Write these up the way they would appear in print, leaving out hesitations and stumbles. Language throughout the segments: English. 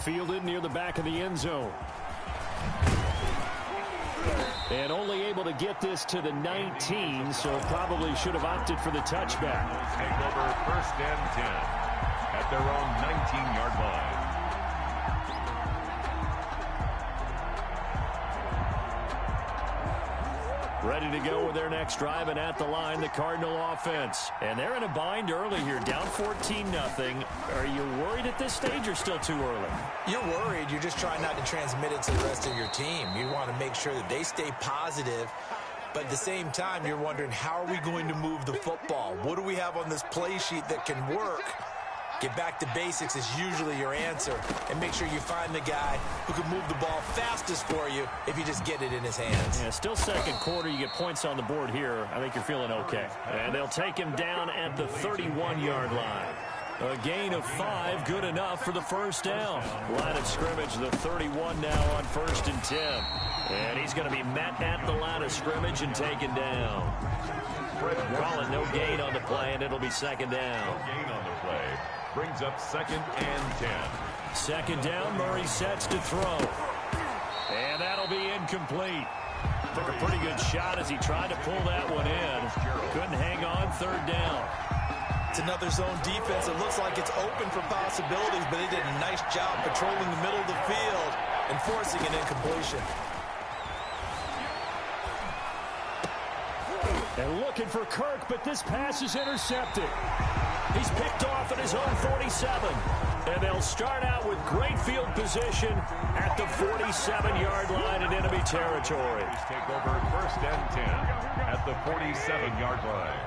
Fielded near the back of the end zone. And only able to get this to the 19, so probably should have opted for the touchback. Take over 1st and 10 at their own 19-yard line. Ready to go with their next drive, and at the line, the Cardinal offense. And they're in a bind early here, down 14-0. Are you worried at this stage or still too early? You're worried. You're just trying not to transmit it to the rest of your team. You want to make sure that they stay positive, but at the same time, you're wondering, how are we going to move the football? What do we have on this play sheet that can work? Get back to basics is usually your answer, and make sure you find the guy who can move the ball fastest for you if you just get it in his hands. Yeah, still second quarter. You get points on the board here. I think you're feeling okay. And they'll take him down at the 31-yard line. A gain of 5, good enough for the first down. Line of scrimmage, the 31 now on 1st and 10. And he's going to be met at the line of scrimmage and taken down. Calling no gain on the play, and it'll be second down. No gain on the play. Brings up 2nd and 10. Second down, Murray sets to throw. And that'll be incomplete. Took a pretty good shot as he tried to pull that one in. Couldn't hang on, 3rd down. It's another zone defense. It looks like it's open for possibilities, but they did a nice job patrolling the middle of the field and forcing an incompletion. And looking for Kirk, but this pass is intercepted. He's picked off at his own 47. And they'll start out with great field position at the 47-yard line in enemy territory. Take over 1st and 10 at the 47-yard line.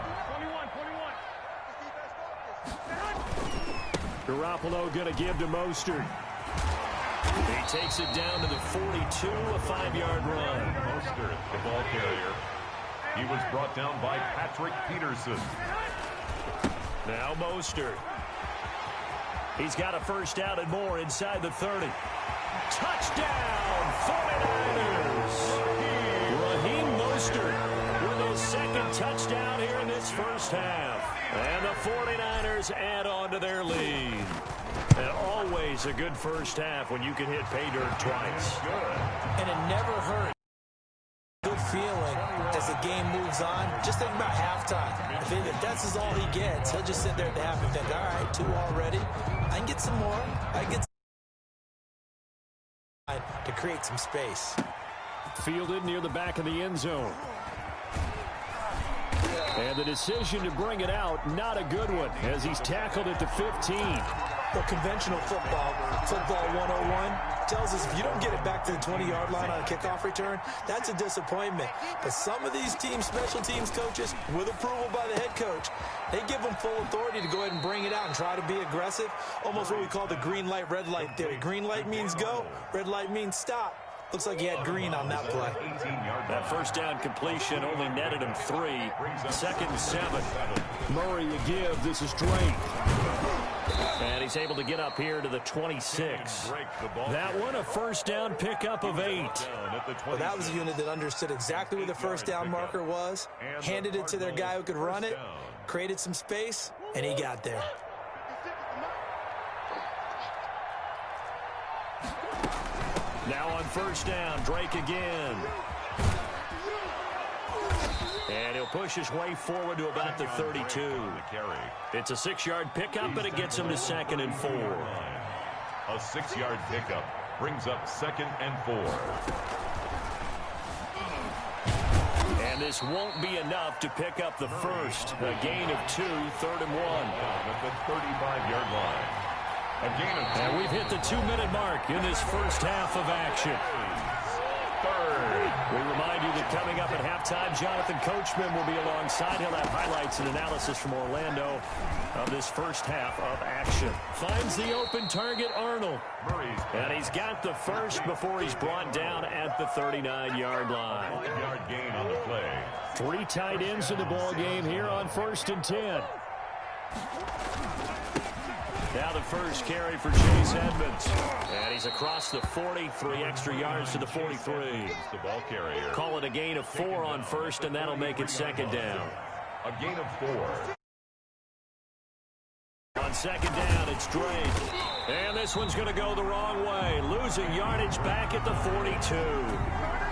Garoppolo going to give to Mostert. He takes it down to the 42, a 5-yard run. Mostert, the ball carrier. He was brought down by Patrick Peterson. Now Mostert. He's got a first down and more inside the 30. Touchdown, 49ers! Raheem Mostert with his second touchdown here in this first half. And the 49ers add on to their lead. And always a good first half when you can hit pay dirt twice. And it never hurts. Good feeling as the game moves on. Just think about halftime. If that's all he gets, he'll just sit there at the half and think, all right, 2 already. I can get some more. I can get some to create some space. Fielded near the back of the end zone. And the decision to bring it out, not a good one, as he's tackled at the 15. Well, conventional football 101, tells us if you don't get it back to the 20-yard line on a kickoff return, that's a disappointment. But some of these team special teams coaches, with approval by the head coach, they give them full authority to go ahead and bring it out and try to be aggressive, almost what we call the green light, red light theory. Green light means go, red light means stop. Looks like he had green on that play. That first down completion only netted him 3. 2nd and 7. Murray to give. This is Drake. And he's able to get up here to the 26. That one, a first down pickup of 8. Well, that was a unit that understood exactly where the first down marker was, handed it to their guy who could run it, created some space, and he got there. Now on first down, Drake again. And he'll push his way forward to about the 32. It's a 6-yard pickup, but it gets him to 2nd and 4. A 6-yard pickup brings up 2nd and 4. And this won't be enough to pick up the first. A gain of 2, 3rd and 1. At the 35-yard line. And we've hit the 2-minute mark in this first half of action. We remind you that coming up at halftime, Jonathan Coachman will be alongside. He'll have highlights and analysis from Orlando of this first half of action. Finds the open target, Arnold. And he's got the first before he's brought down at the 39-yard line. 1-yard gain on the play. 3 tight ends in the ball game here on 1st and 10. Now the first carry for Chase Edmonds. And he's across the 40, 3 extra yards to the 43. The ball carrier. Call it a gain of 4 on first, and that'll make it 2nd down. A gain of 4. On 2nd down, it's Drake. And this one's going to go the wrong way. Losing yardage back at the 42.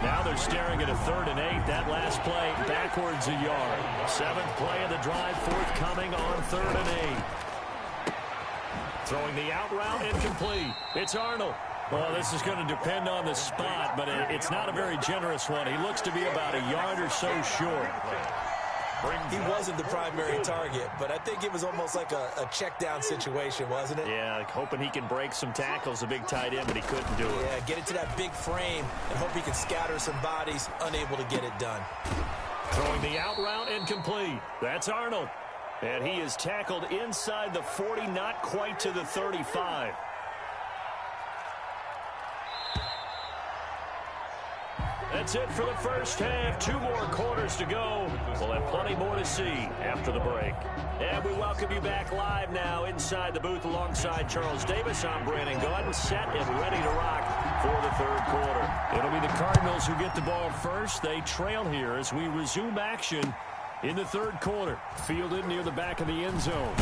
Now they're staring at a 3rd and 8. That last play backwards a yard. 7th play of the drive forthcoming on 3rd and 8. Throwing the out route incomplete. It's Arnold. Well, this is going to depend on the spot, but it's not a very generous one. He looks to be about a yard or so short. He wasn't the primary target, but I think it was almost like a check down situation, wasn't it? Yeah, like hoping he can break some tackles, a big tight end, but he couldn't do it. Yeah, get into that big frame and hope he can scatter some bodies, unable to get it done. Throwing the out route incomplete. That's Arnold. And he is tackled inside the 40, not quite to the 35. That's it for the first half. 2 more quarters to go. We'll have plenty more to see after the break. And we welcome you back live now inside the booth alongside Charles Davis. I'm Brandon Gaudin, set and ready to rock for the 3rd quarter. It'll be the Cardinals who get the ball first. They trail here as we resume action in the 3rd quarter. Fielded near the back of the end zone.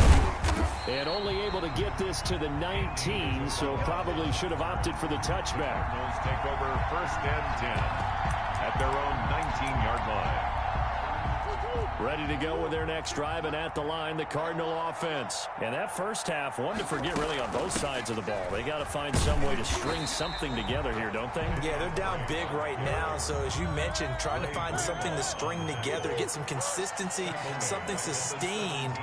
And only able to get this to the 19, so probably should have opted for the touchback. Cardinals take over 1st and 10 at their own 19-yard line. Ready to go with their next drive, and at the line, the Cardinal offense. And that first half, one to forget really on both sides of the ball. They got to find some way to string something together here, don't they? Yeah, they're down big right now, so as you mentioned, trying to find something to string together, get some consistency, something sustained,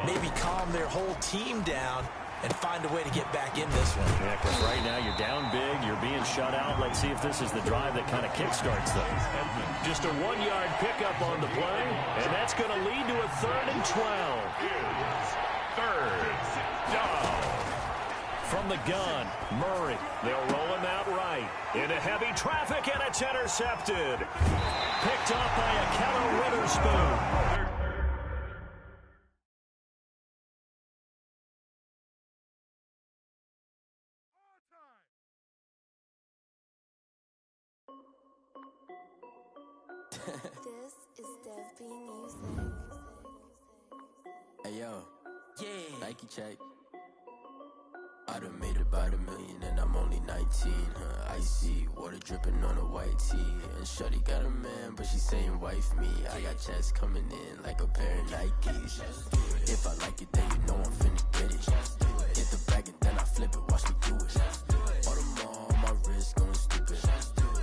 maybe calm their whole team down, and find a way to get back in this one. Yeah, because right now you're down big, you're being shut out. Let's see if this is the drive that kind of kickstarts them. Just a 1-yard pickup on the play, and that's going to lead to a 3rd and 12. 3rd down. From the gun, Murray. They'll roll him out right. Into heavy traffic, and it's intercepted. Picked up by Akello Witherspoon. This is Dev B Music. Hey yo, yeah, Nike check. I done made about $1 million and I'm only 19. Icy water dripping on a white tee. And shorty got a man, but she saying wife me. I got checks coming in like a pair of Nikes. If I like it, then you know I'm finna get it. Get the bag and then I flip it, watch me do it. All them on my wrist going stupid.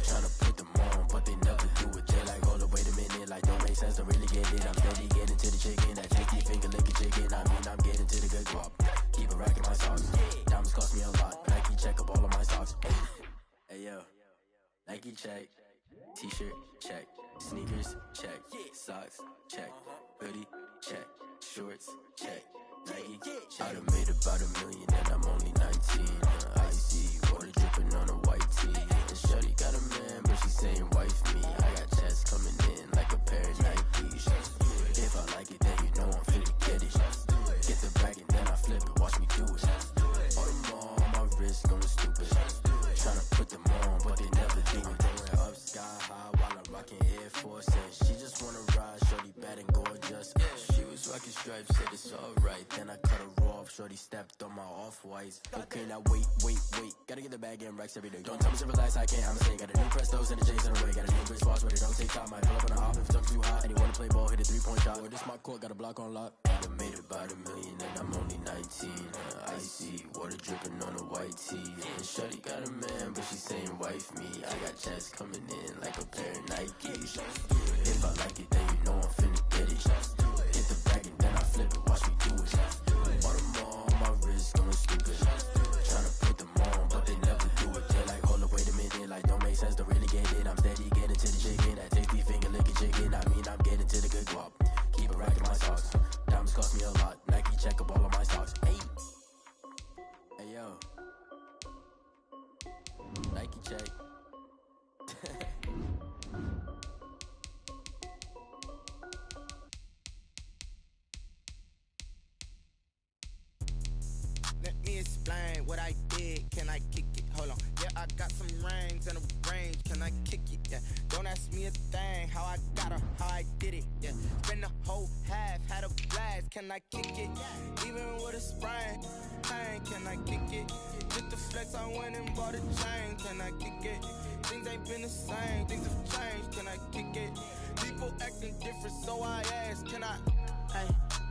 Tryna put them on, but they never do it. They like, hold up, wait a minute, like don't make sense, don't really get it. I'm steady getting to the chicken, that tasty finger licking chicken. I mean, I'm getting to the good guap. Keep it racking my sauce. Diamonds cost me a lot. Nike check up all of my socks. Hey yo, Nike check. T-shirt check. Sneakers check. Socks check. Hoodie check. Shorts check. Nike check. I done made about $1 million and I'm only 19. Icy water dripping on a white tee. And shorty got a man, but she saying wife me. I got checks coming in like a pair of Nikes. If I like it, then you know I'm finna get it. Get the bag and then I flip it, watch me do it. All them on my wrist going stupid. Tryna put them on, but they never do it. Going up sky high while I'm rocking Air Force. And she just wanna ride, shorty bad and gorgeous. She was rocking stripes, said it's alright. Then I cut her off, shorty stepped on my off-whites. Okay, now wait. Gotta get the bag and racks every day. Don't tell me to relax, I can't, I'm saying. Got a new Prestos and a Jason away. Got a new wrist watch, but it don't take time. Might pull up on the hop if it's too hot. And you wanna play ball, hit a 3-point shot. Or this my court, got a block on lock. I done made about $1 million and I'm only 19. Icy water dripping on a white tee. And shorty got a man, but she saying wife me. I got checks coming in like a pair of Nikes. If I like it, then you know I'm finna get it. Hit the bag and then I flip it, watch me do it. All them on my wrist going stupid. Tryna put them on, but they never do it. They like, hold up, wait a minute, like don't make sense, don't really get it. I'm steady getting to the chicken, that tasty finger licking chicken. I mean, I'm getting to the good guap. Keep it racking my socks. Diamonds cost me a lot. Nike check up all of my stocks. Hey yo, Nike check. Let me explain what I did. Can I kick it? Hold on. Yeah, I got some rings and a range. Can I kick it? Yeah. Don't ask me a thing. How I got her, how I did it. Yeah. Spend the whole half, had a blast. Can I kick it? Even with a sprain, can I kick it? for the chain, can I kick it? Things ain't been the same, things have changed, can I kick it? People acting different, so I ask, can I? Hey,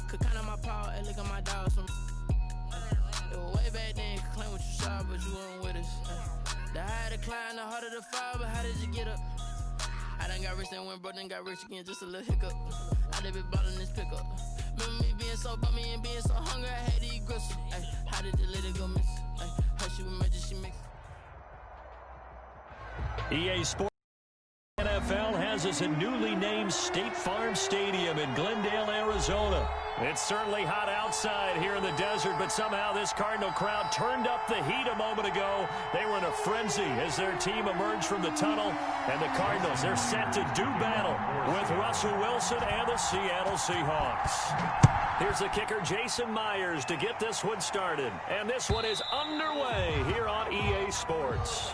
could count on my power, hey, look at my dogs. It was way back then, could claim what you saw, but you weren't with us. The higher the climb, the harder the fall, but how did you get up? I done got rich and went broke, then got rich again, just a little hiccup. I done been ballin' this pickup. Remember me being so bummy and being so hungry, I had to eat gristle. Ay, how did the lady go miss? Ay, how she was magic, she mixed. EA Sports NFL has us at newly named State Farm Stadium in Glendale, Arizona. It's certainly hot outside here in the desert, but somehow this Cardinal crowd turned up the heat a moment ago. They were in a frenzy as their team emerged from the tunnel, and the Cardinals, they're set to do battle with Russell Wilson and the Seattle Seahawks. Here's the kicker, Jason Myers, to get this one started. And this one is underway here on EA Sports.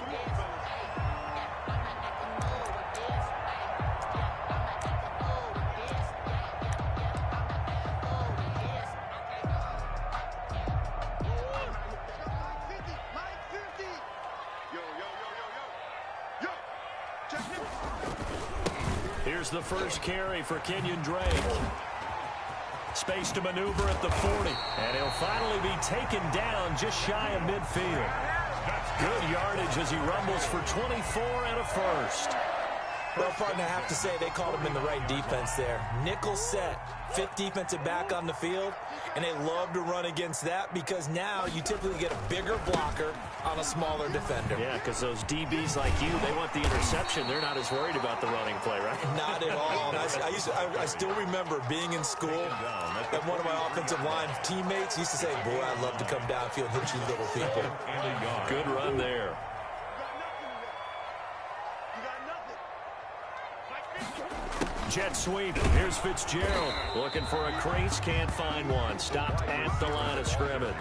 Here's the first carry for Kenyon Drake. Space to maneuver at the 40. And he'll finally be taken down just shy of midfield. Good yardage as he rumbles for 24 and a first. Well, partner, I have to say they called him in the right defense there. Nickel set, fifth defensive back on the field, and they love to run against that because now you typically get a bigger blocker on a smaller defender. Yeah, because those DBs like you, they want the interception. They're not as worried about the running play, right? Not at all. I still remember being in school, and one of my offensive line teammates used to say, boy, I'd love to come downfield and hit you little people. Good run there. Jet sweep. Here's Fitzgerald. Looking for a crease. Can't find one. Stopped at the line of scrimmage.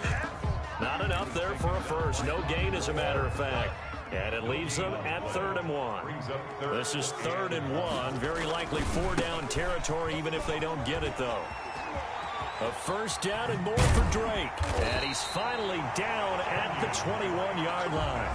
Not enough there for a first. No gain, as a matter of fact. And it leaves them at 3rd and 1. This is 3rd and 1. Very likely 4-down territory, even if they don't get it, though. A first down and more for Drake. And he's finally down at the 21-yard line.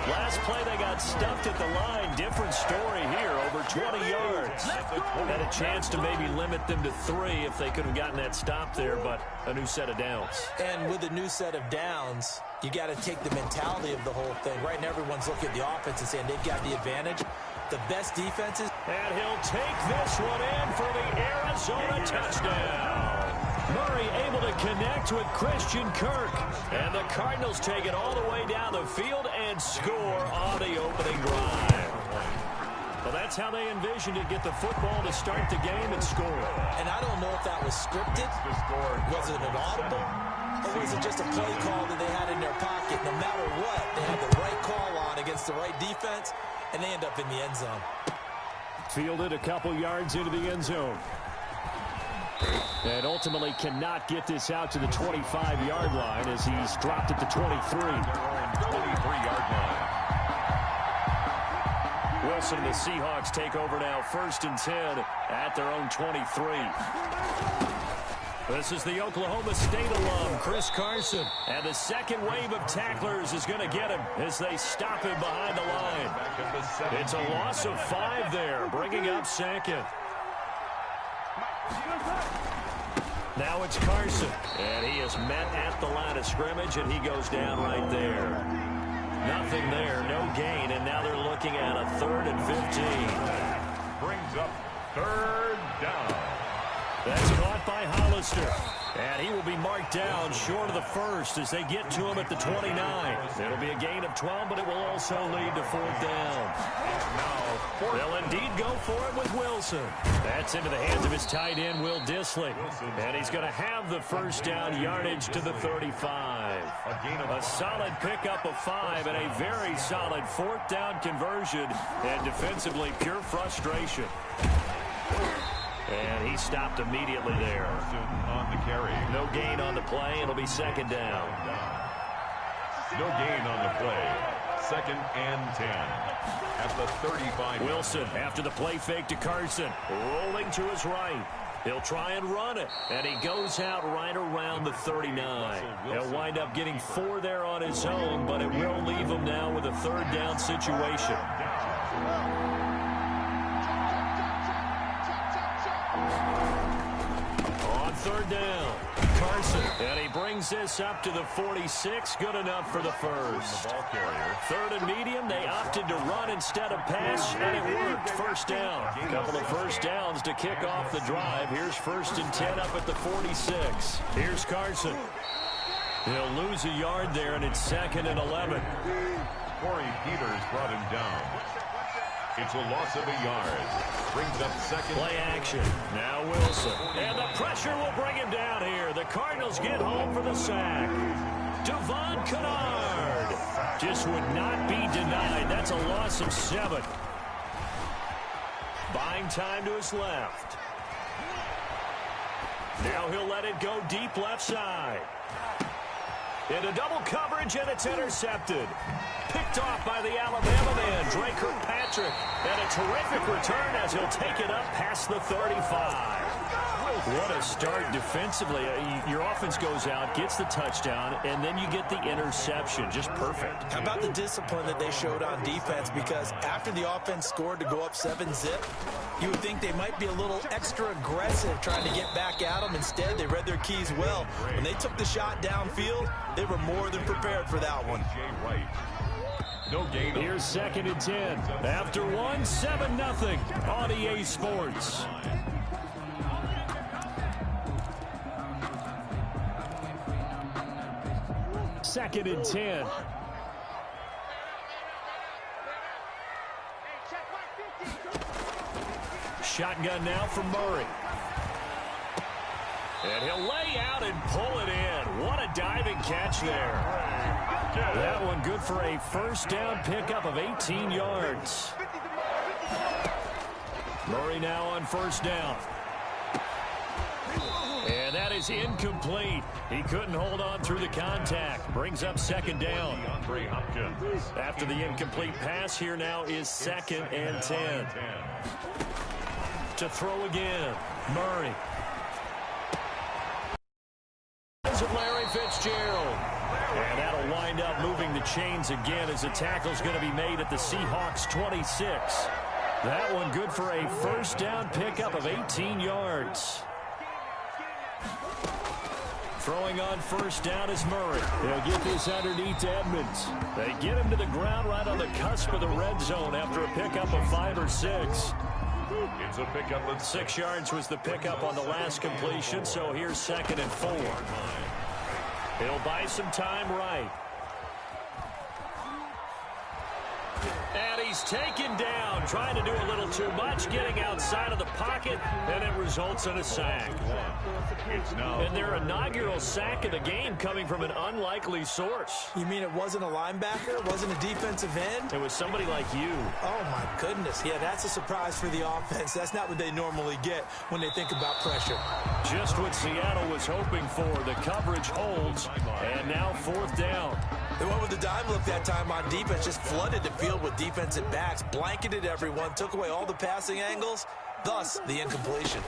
Last play, they got stuffed at the line. Different story here, over 20 yards. Had a chance to maybe limit them to 3 if they could have gotten that stop there, but a new set of downs. And with a new set of downs, you got to take the mentality of the whole thing. Right now, everyone's looking at the offense and saying they've got the advantage. The best defenses. And he'll take this one in for the Arizona touchdown. Murray able to connect with Christian Kirk. And the Cardinals take it all the way down the field and score on the opening drive. Well, that's how they envisioned it. Get the football to start the game and score. And I don't know if that was scripted. Was it an audible? Or was it just a play call that they had in their pocket? No matter what, they had the right call on against the right defense, and they end up in the end zone. Fielded a couple yards into the end zone. And ultimately cannot get this out to the 25-yard line as he's dropped at the 23. 23-yard line. Wilson and the Seahawks take over now, 1st and 10 at their own 23. This is the Oklahoma State alum, Chris Carson. And the second wave of tacklers is going to get him as they stop him behind the line. It's a loss of 5 there, bringing up 2nd. Now it's Carson, and he is met at the line of scrimmage, and he goes down right there. Nothing there, no gain, and now they're looking at a 3rd and 15. Brings up 3rd down. That's caught by Hollister, and he will be marked down short of the 1st as they get to him at the 29. It'll be a gain of 12, but it will also lead to 4th down. They'll indeed go for it with Wilson. That's into the hands of his tight end, Will Dissly. And he's going to have the first down yardage to the 35. A solid pickup of 5 and a very solid 4th down conversion. And defensively, pure frustration. And he stopped immediately there. On the carry. No gain on the play. It'll be 2nd down. No gain on the play. 2nd and 10. At the 35. Wilson after the play fake to Carson. Rolling to his right. He'll try and run it, and he goes out right around the 39. He'll wind up getting 4 there on his own, but it will leave him now with a third down situation. On third down, Carson, and he brings this up to the 46. Good enough for the first. The ball carrier. Third and medium, they opted to run instead of pass, and it worked. First down. A couple of first downs to kick off the drive. Here's 1st and 10 up at the 46. Here's Carson. He'll lose a yard there, and it's 2nd and 11. Corey Peters brought him down. It's a loss of a yard. Brings up 2nd. Play action. Now Wilson. And the pressure will bring him down here. The Cardinals get home for the sack. Devon Kennard just would not be denied. That's a loss of 7. Buying time to his left. Now he'll let it go deep left side. Into double coverage, and it's intercepted. Picked off by the Alabama man, Drake Kirkpatrick. And a terrific return as he'll take it up past the 35. What a start defensively. Your offense goes out, gets the touchdown, and then you get the interception. Just perfect. How about the discipline that they showed on defense? Because after the offense scored to go up 7-zip, you would think they might be a little extra aggressive trying to get back at them. Instead, they read their keys well. When they took the shot downfield, they were more than prepared for that one. No gain. Here's 2nd and 10. After 1, 7-0 on EA Sports. Second and 10. Shotgun now from Murray. And he'll lay out and pull it in. What a diving catch there. That one good for a first down pickup of 18 yards. Murray now on first down. And that is incomplete. He couldn't hold on through the contact. Brings up 2nd down. After the incomplete pass, here now is 2nd and 10. To throw again, Murray. Of Larry Fitzgerald. And that'll wind up moving the chains again as the tackle's going to be made at the Seahawks 26. That one good for a first down pickup of 18 yards. Throwing on first down is Murray. They'll get this underneath to Edmonds. They get him to the ground right on the cusp of the red zone after a pickup of 5 or 6. It's a pickup of 6 yards was the pickup on the last completion, so here's 2nd and 4. He'll buy some time right. And he's taken down, trying to do a little too much, getting outside of the pocket, and it results in a sack. And their inaugural sack of the game coming from an unlikely source. You mean it wasn't a linebacker? It wasn't a defensive end? It was somebody like you. Oh, my goodness. Yeah, that's a surprise for the offense. That's not what they normally get when they think about pressure. Just what Seattle was hoping for. The coverage holds, and now 4th down. They went with the dime look that time on defense, just flooded the field with defensive backs, blanketed everyone, took away all the passing angles, thus the incompletion.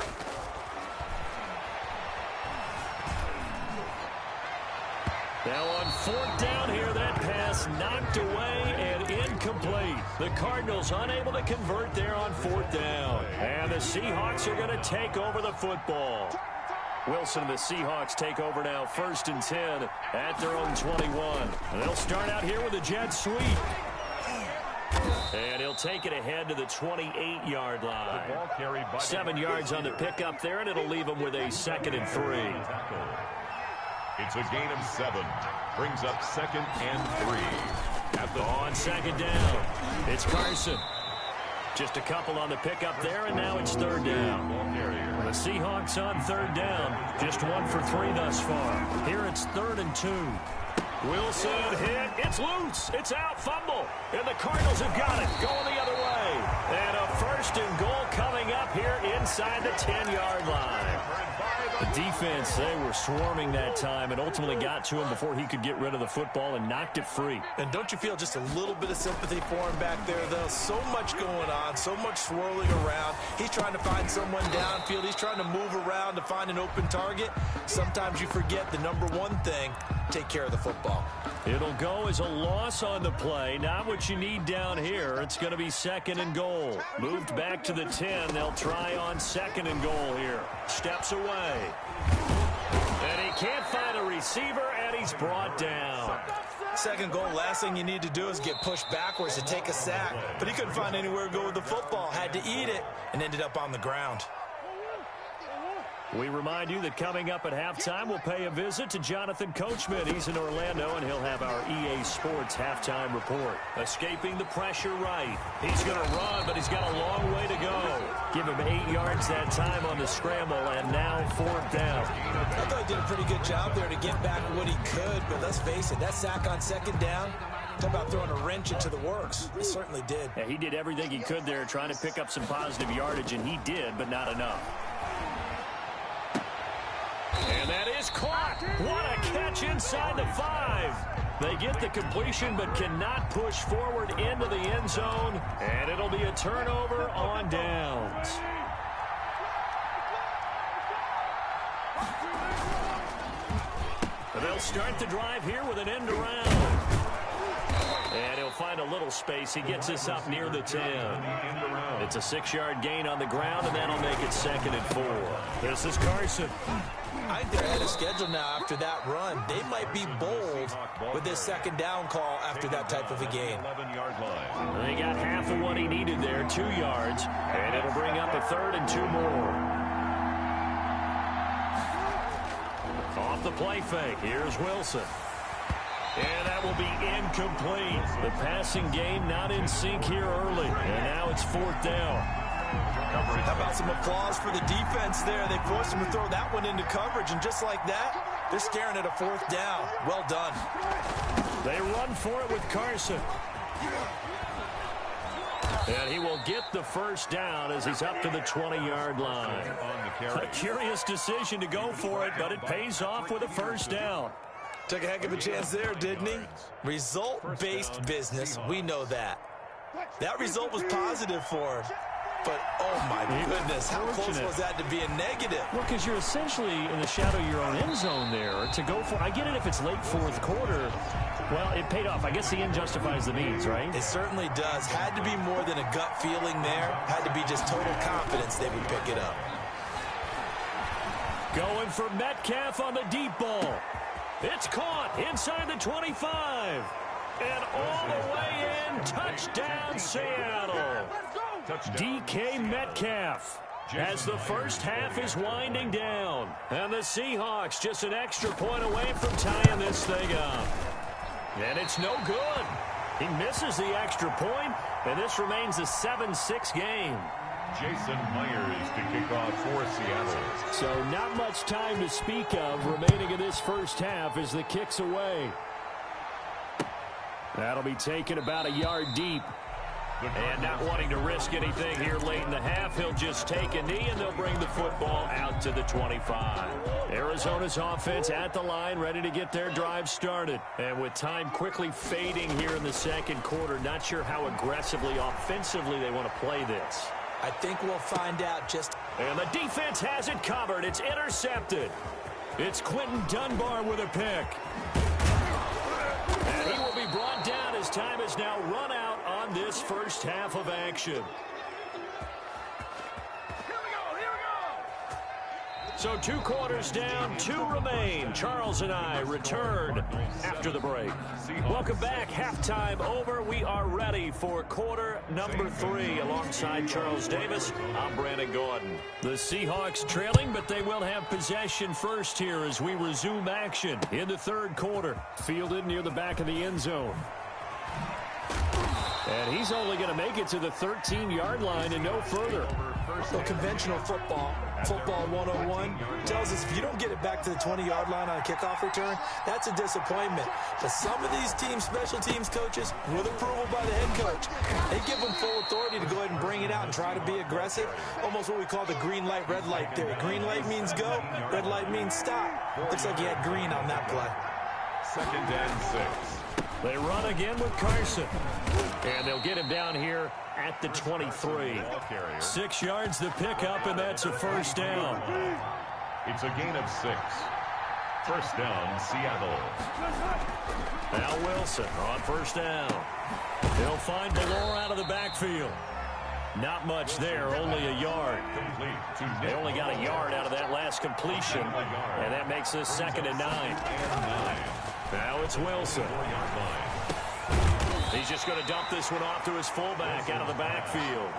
Now on 4th down here, that pass knocked away and incomplete. The Cardinals unable to convert there on 4th down. And the Seahawks are going to take over the football. Wilson and the Seahawks take over now 1st and 10 at their own 21. And they'll start out here with a jet sweep. And he'll take it ahead to the 28-yard line. 7 yards on the pickup there, and it'll leave him with a 2nd and 3. It's a gain of 7. Brings up 2nd and 3. On 2nd down, it's Carson. Just a couple on the pickup there, and now it's 3rd down. The Seahawks on 3rd down. Just 1 for 3 thus far. Here it's 3rd and 2. Wilson hit. It's loose. It's out. Fumble. And the Cardinals have got it. Going the other way. And a 1st and goal coming up here inside the 10-yard line. The defense, they were swarming that time and ultimately got to him before he could get rid of the football and knocked it free. And don't you feel just a little bit of sympathy for him back there, though? So much going on, so much swirling around. He's trying to find someone downfield. He's trying to move around to find an open target. Sometimes you forget the number one thing, take care of the football. It'll go as a loss on the play. Not what you need down here. It's going to be 2nd and goal. Moved back to the 10. They'll try on 2nd and goal here. Steps away. And he can't find a receiver, and he's brought down. 2nd goal, last thing you need to do is get pushed backwards to take a sack. But he couldn't find anywhere to go with the football. Had to eat it and ended up on the ground. We remind you that coming up at halftime, we'll pay a visit to Jonathan Coachman. He's in Orlando, and he'll have our EA Sports halftime report. Escaping the pressure right. He's going to run, but he's got a long way to go. Give him 8 yards that time on the scramble, and now 4th down. I thought he did a pretty good job there to get back what he could, but let's face it, that sack on 2nd down, talk about throwing a wrench into the works. He certainly did. Yeah, he did everything he could there trying to pick up some positive yardage, and he did, but not enough. And that is caught. What a catch inside the 5. They get the completion but cannot push forward into the end zone. And it'll be a turnover on downs. They'll start the drive here with an end around. And he'll find a little space. He gets us up near the 10. It's a 6-yard gain on the ground, and that'll make it 2nd and 4. This is Carson. I think they're ahead of schedule now after that run. They might be bold with this 2nd down call after that type of a game. They got half of what he needed there, 2 yards, and it'll bring up a 3rd and 2 more. Off the play fake, here's Wilson. And that will be incomplete. The passing game not in sync here early, and now it's 4th down. How about some applause for the defense there? They forced him to throw that one into coverage, and just like that, they're staring at a 4th down. Well done. They run for it with Carson. And he will get the 1st down as he's up to the 20-yard line. A curious decision to go for it, but it pays off with a 1st down. Took a heck of a chance there, didn't he? Result-based business, we know that. That result was positive for him. But, oh, my goodness, how close was that to being negative? Well, because you're essentially in the shadow of your own end zone there to go for. I get it if it's late 4th quarter. Well, it paid off. I guess the end justifies the means, right? It certainly does. Had to be more than a gut feeling there. Had to be just total confidence they would pick it up. Going for Metcalf on the deep ball. It's caught inside the 25. And all the way in, touchdown Seattle. DK Metcalf as the first half is winding down. And the Seahawks just an extra point away from tying this thing up. And it's no good. He misses the extra point, and this remains a 7-6 game. Jason Myers to kick off for Seattle. So not much time to speak of remaining in this first half as the kick's away. That'll be taken about a yard deep. And not wanting to risk anything here late in the half, he'll just take a knee, and they'll bring the football out to the 25. Arizona's offense at the line, ready to get their drive started. And with time quickly fading here in the 2nd quarter, not sure how aggressively, offensively they want to play this. I think we'll find out just... And the defense has it covered. It's intercepted. It's Quentin Dunbar with a pick. And he will be brought down as time is now run out on this first half of action. So 2 quarters down, 2 remain. Charles and I return after the break. Welcome back. Halftime over. We are ready for quarter number 3. Alongside Charles Davis, I'm Brandon Gordon. The Seahawks trailing, but they will have possession first here as we resume action in the 3rd quarter. Fielded near the back of the end zone. And he's only going to make it to the 13-yard line and no further. So conventional football, Football 101 tells us if you don't get it back to the 20-yard line on a kickoff return, that's a disappointment. But some of these special teams coaches, with approval by the head coach, they give them full authority to go ahead and bring it out and try to be aggressive. Almost what we call the green light, red light theory. Green light means go, red light means stop. Looks like he had green on that play. 2nd and 6. They run again with Carson. And they'll get him down here at the 23. 6 yards to pick up, and that's a first down. It's a gain of 6. First down, Seattle. Now Wilson on first down. He'll find Delore out of the backfield. Not much there, only a yard. They only got a yard out of that last completion, and that makes this 2nd and 9. Now it's Wilson. He's just going to dump this one off to his fullback out of the backfield.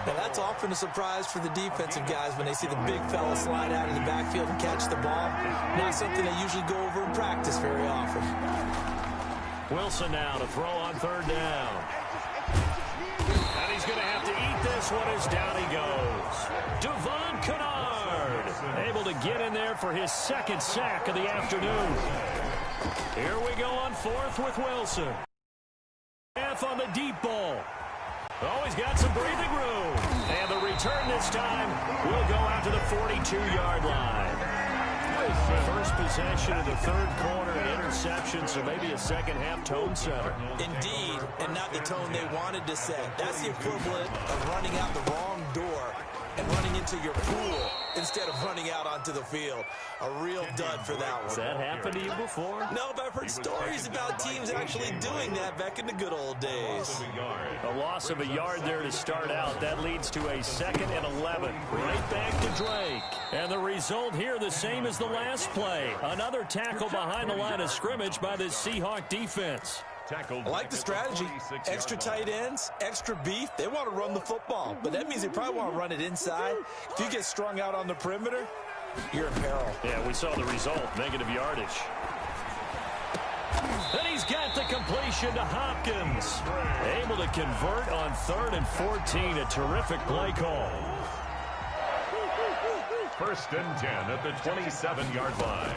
Now that's often a surprise for the defensive guys when they see the big fella slide out of the backfield and catch the ball. Not something they usually go over in practice very often. Wilson now to throw on 3rd down. And he's going to have to eat this one as down he goes. Devon Kennard able to get in there for his 2nd sack of the afternoon. Here we go on 4th with Wilson. Half on the deep ball. Oh, he's got some breathing room. And the return this time will go out to the 42-yard line. First possession of the 3rd quarter, an interception, so maybe a second-half tone setter. Indeed, and not the tone they wanted to set. That's the equivalent of running out the wrong door and running into your pool instead of running out onto the field. A real dud for that one. Has that happened to you before? No, but I've heard stories about teams actually doing that back in the good old days. A loss of a yard there to start out. That leads to a 2nd and 11. Right back to Drake. And the result here the same as the last play. Another tackle behind the line of scrimmage by the Seahawk defense. I like the strategy. Extra tight ends, extra beef. They want to run the football, but that means they probably want to run it inside. If you get strung out on the perimeter, you're in peril. Yeah, we saw the result, negative yardage. Then he's got the completion to Hopkins. Able to convert on 3rd and 14. A terrific play call. 1st and 10 at the 27-yard line.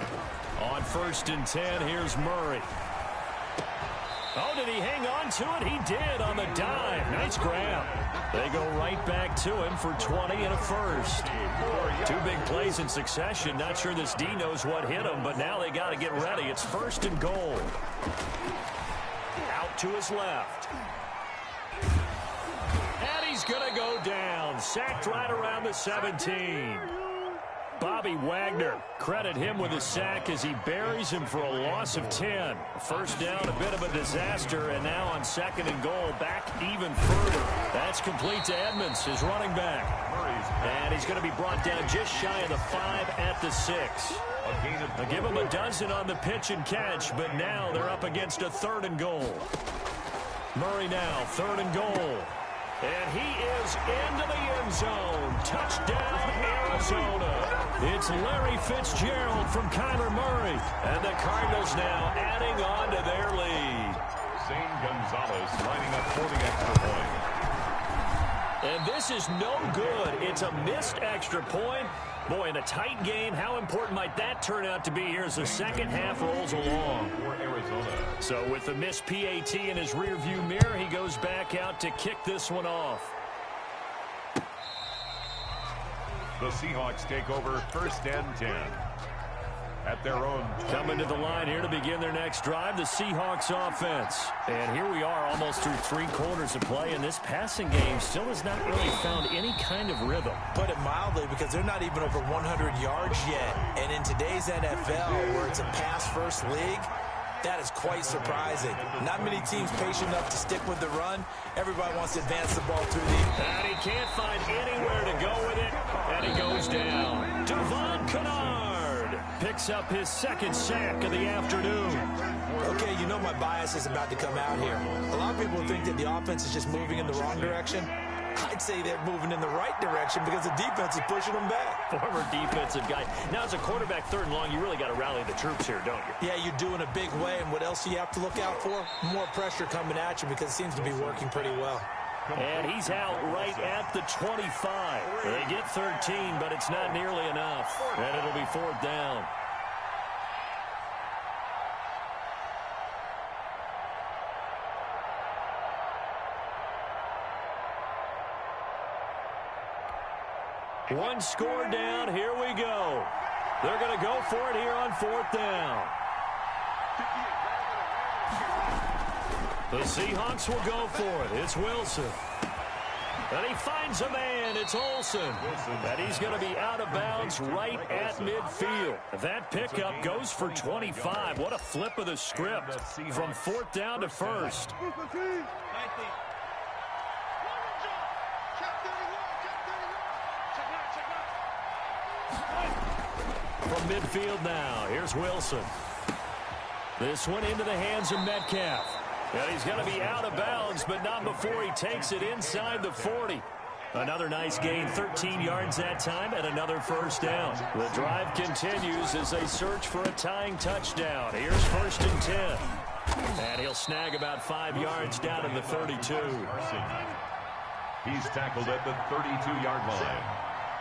On 1st and 10, here's Murray. Oh, did he hang on to it? He did on the dive. Nice grab. They go right back to him for 20 and a first. 2 big plays in succession. Not sure this D knows what hit him, but now they got to get ready. It's 1st and goal. Out to his left. And he's going to go down. Sacked right around the 17. Bobby Wagner, credit him with a sack as he buries him for a loss of 10. First down, a bit of a disaster, and now on 2nd and goal, back even further. That's complete to Edmonds, his running back. And he's going to be brought down just shy of the 5 at the 6. They'll give him a dozen on the pitch and catch, but now they're up against a 3rd and goal. Murray now, 3rd and goal. And he is into the end zone. Touchdown, Arizona. It's Larry Fitzgerald from Kyler Murray. And the Cardinals now adding on to their lead. Zane Gonzalez lining up for the extra point. And this is no good. It's a missed extra point. Boy, in a tight game, how important might that turn out to be here as the second half rolls along? For Arizona. So with the missed PAT in his rearview mirror, he goes back out to kick this one off. The Seahawks take over 1st and 10. At their own. Coming to the line here to begin their next drive, the Seahawks offense. And here we are almost through 3 quarters of play, and this passing game still has not really found any kind of rhythm. Put it mildly, because they're not even over 100 yards yet. And in today's NFL, where it's a pass-first league, that is quite surprising. Not many teams patient enough to stick with the run. Everybody wants to advance the ball through the... And he can't find anywhere to go with it, and he goes down. Devon Kennard picks up his 2nd sack of the afternoon. Okay, you know my bias is about to come out here. A lot of people think that the offense is just moving in the wrong direction. I'd say they're moving in the right direction because the defense is pushing them back. Former defensive guy. Now, as a quarterback 3rd and long, you really got to rally the troops here, don't you? Yeah, you do in a big way. And what else do you have to look out for? More pressure coming at you because it seems to be working pretty well. And he's out right at the 25. They get 13, but it's not nearly enough. And it'll be 4th down. One score down. Here we go. They're going to go for it here on 4th down. The Seahawks will go for it. It's Wilson. And he finds a man. It's Olsen. And he's going to be out of bounds right at midfield. That pickup goes for 25. What a flip of the script from 4th down to 1st. From midfield now, here's Wilson. This one into the hands of Metcalf. And he's going to be out of bounds, but not before he takes it inside the 40. Another nice gain, 13 yards that time, and another 1st down. The drive continues as they search for a tying touchdown. Here's 1st and 10. And he'll snag about 5 yards down in the 32. He's tackled at the 32-yard line.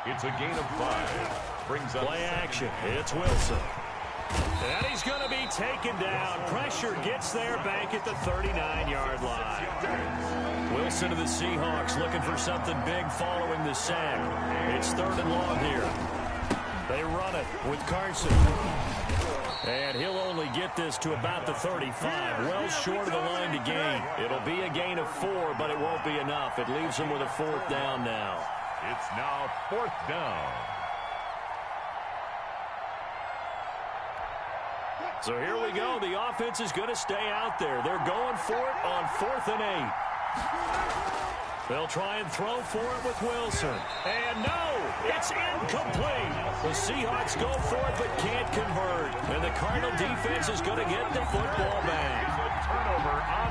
It's a gain of 5. Brings up play action. It's Wilson. And he's going to be taken down. Pressure gets there back at the 39-yard line. Wilson of the Seahawks looking for something big following the sack. It's 3rd and long here. They run it with Carson. And he'll only get this to about the 35. Well short of the line to gain. It'll be a gain of 4, but it won't be enough. It leaves him with a 4th down now. It's now 4th down. So here we go. The offense is going to stay out there. They're going for it on 4th and 8. They'll try and throw for it with Wilson. And no, it's incomplete. The Seahawks go for it but can't convert. And the Cardinal defense is going to get the football back.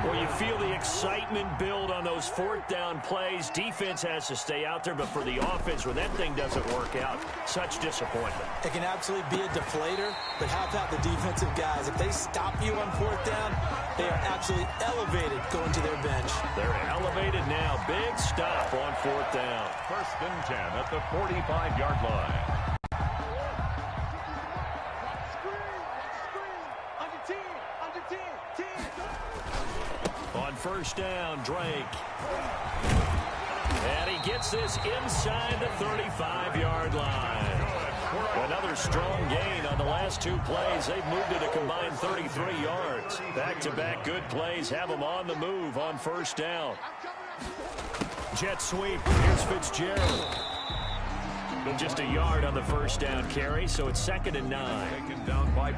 Well, you feel the excitement build on those 4th down plays. Defense has to stay out there, but for the offense, when that thing doesn't work out, such disappointment. It can absolutely be a deflator, but how about the defensive guys? If they stop you on 4th down, they are absolutely elevated going to their bench. They're elevated now. Big stop on 4th down. 1st and 10 at the 45-yard line. On 1st down, Drake. And he gets this inside the 35-yard line. Another strong gain on the last 2 plays. They've moved it a combined 33 yards. Back-to-back good plays have them on the move on 1st down. Jet sweep. Here's Fitzgerald. Just a yard on the 1st down carry, so it's 2nd and 9.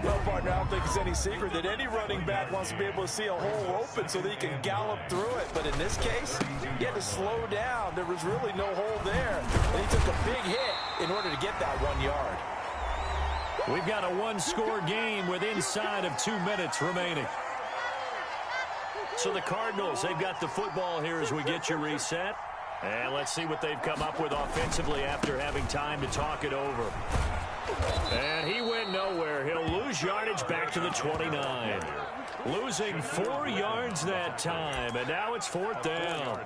Well, partner, I don't think it's any secret that any running back wants to be able to see a hole open so that he can gallop through it. But in this case, he had to slow down. There was really no hole there. And he took a big hit in order to get that 1 yard. We've got a 1-score game with inside of 2 minutes remaining. So the Cardinals, they've got the football here as we get you reset. And let's see what they've come up with offensively after having time to talk it over. And he went nowhere. He'll lose yardage back to the 29. Losing 4 yards that time, and now it's 4th down.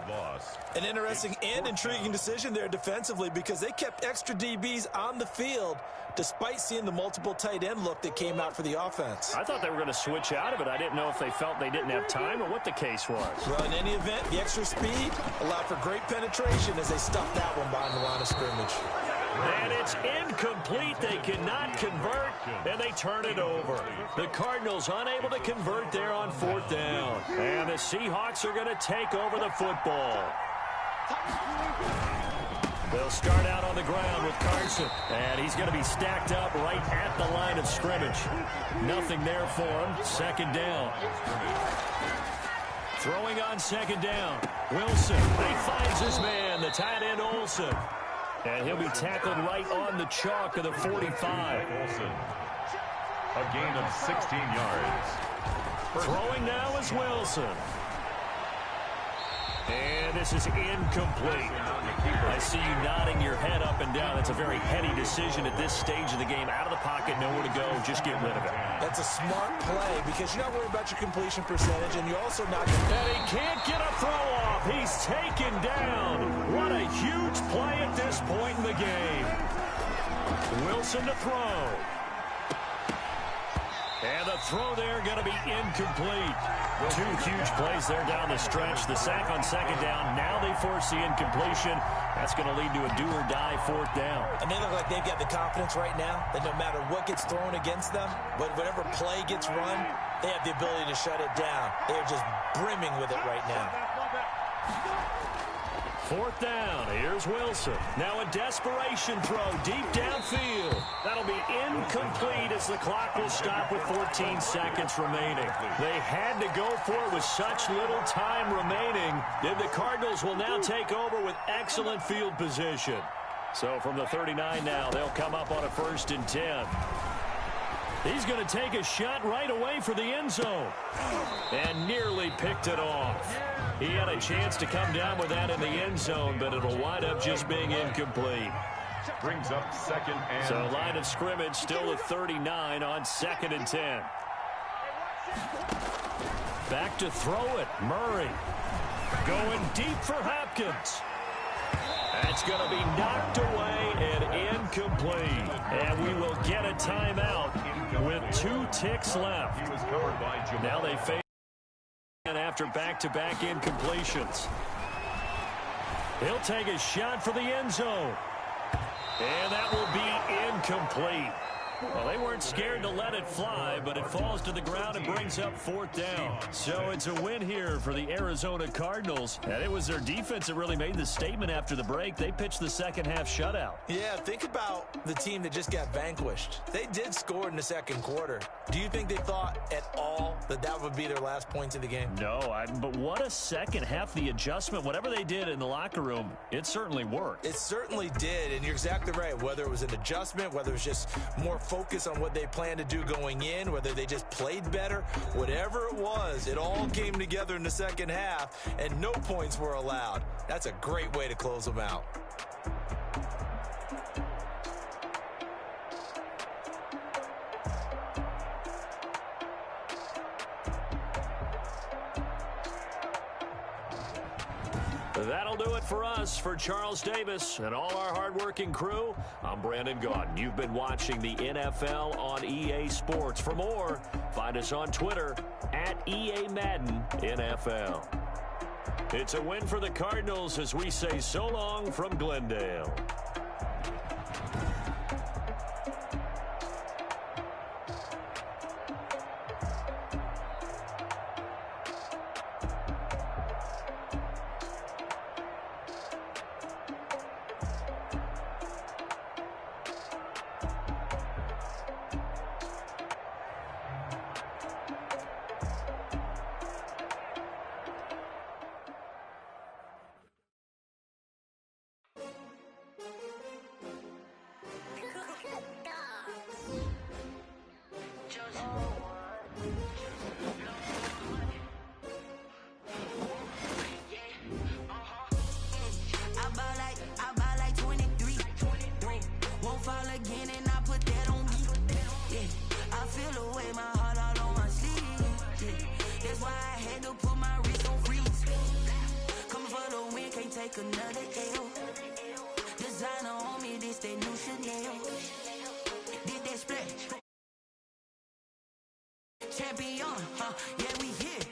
An interesting and intriguing decision there defensively because they kept extra DBs on the field despite seeing the multiple tight end look that came out for the offense. I thought they were going to switch out of it. I didn't know if they felt they didn't have time or what the case was. Well, in any event, the extra speed allowed for great penetration as they stuffed that one behind the line of scrimmage. And it's incomplete. They cannot convert, and they turn it over. The Cardinals unable to convert there on 4th down. And the Seahawks are going to take over the football. They'll start out on the ground with Carson. And he's going to be stacked up right at the line of scrimmage. Nothing there for him. 2nd down. Throwing on 2nd down. Wilson. He finds his man, the tight end Olsen. And he'll be tackled right on the chalk of the 45. Olsen. A gain of 16 yards. Throwing now is Wilson. And this is incomplete. I see you nodding your head up and down. That's a very heady decision at this stage of the game. Out of the pocket, nowhere to go. Just get rid of it. That's a smart play because you're not worried about your completion percentage, and you're also not... And he can't get a throw off. He's taken down. What a huge play at this point in the game. Wilson to throw. And the throw there going to be incomplete. Two huge plays there down the stretch. The sack on second down. Now they force the incompletion. That's going to lead to a do-or-die fourth down. And they look like they've got the confidence right now that no matter what gets thrown against them, but whatever play gets run, they have the ability to shut it down. They're just brimming with it right now. Fourth down. Here's Wilson. Now a desperation throw deep downfield. That'll be incomplete as the clock will stop with 14 seconds remaining. They had to go for it with such little time remaining. Then the Cardinals will now take over with excellent field position. So from the 39 now, they'll come up on a 1st and 10. He's going to take a shot right away for the end zone. And nearly picked it off. He had a chance to come down with that in the end zone, but it'll wind up just being incomplete. Brings up 2nd and... So line of scrimmage still at 39 on 2nd and 10. Back to throw it. Murray going deep for Hopkins. That's going to be knocked away and incomplete. And we will get a timeout with 2 ticks left. Now they face after back-to-back incompletions. He'll take a shot for the end zone. And that will be incomplete. Well, they weren't scared to let it fly, but it falls to the ground and brings up 4th down. So it's a win here for the Arizona Cardinals. And it was their defense that really made the statement after the break. They pitched the second half shutout. Yeah, think about the team that just got vanquished. They did score in the second quarter. Do you think they thought at all that that would be their last points of the game? No, but what a second half. The adjustment, whatever they did in the locker room, it certainly worked. It certainly did, and you're exactly right. Whether it was an adjustment, whether it was just more focus on what they planned to do going in, whether they just played better, whatever it was, it all came together in the second half, and no points were allowed. That's a great way to close them out. That'll do it for us. For Charles Davis and all our hardworking crew, I'm Brandon Gaudin. You've been watching the NFL on EA Sports. For more, find us on Twitter at EA Madden NFL. It's a win for the Cardinals as we say so long from Glendale. Champion, yeah, we here.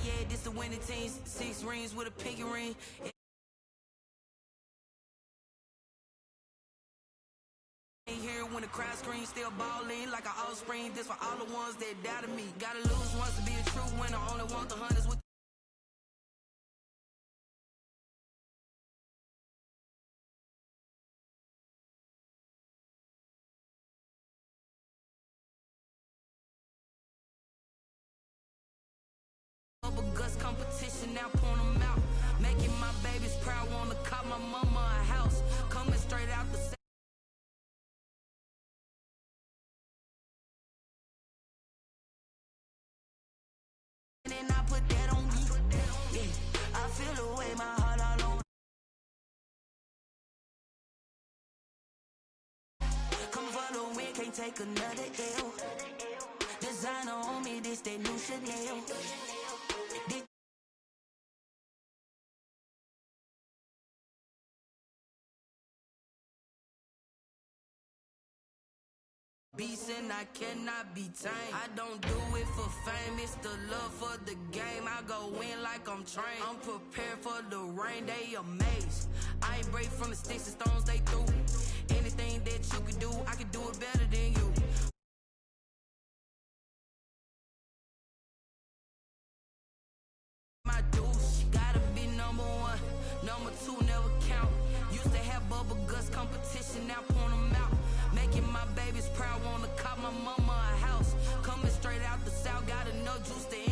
Yeah, this the winning team. 6 rings with a pinky ring. Here when the crowd screams, still balling like an offspring. This for all the ones that doubted me. Gotta lose once to be a true winner. Only want the hunters with. Gus competition, now point them out. Making my babies proud, wanna call my mama a house. Coming straight out the and I put that on me. Yeah, I feel the way my take another L. Designer on me, this that new Chanel. Beast and I cannot be tamed. I don't do it for fame, it's the love for the game. I go in like I'm trained. I'm prepared for the rain, they amazed. I ain't break from the sticks and stones they threw. Anything that you can do, I can do it better than you. My dudes, gotta be number one. Number two never count. Used to have bubble guts competition, now point them out. Making my babies proud, wanna cop my mama a house. Coming straight out the south, got enough juice to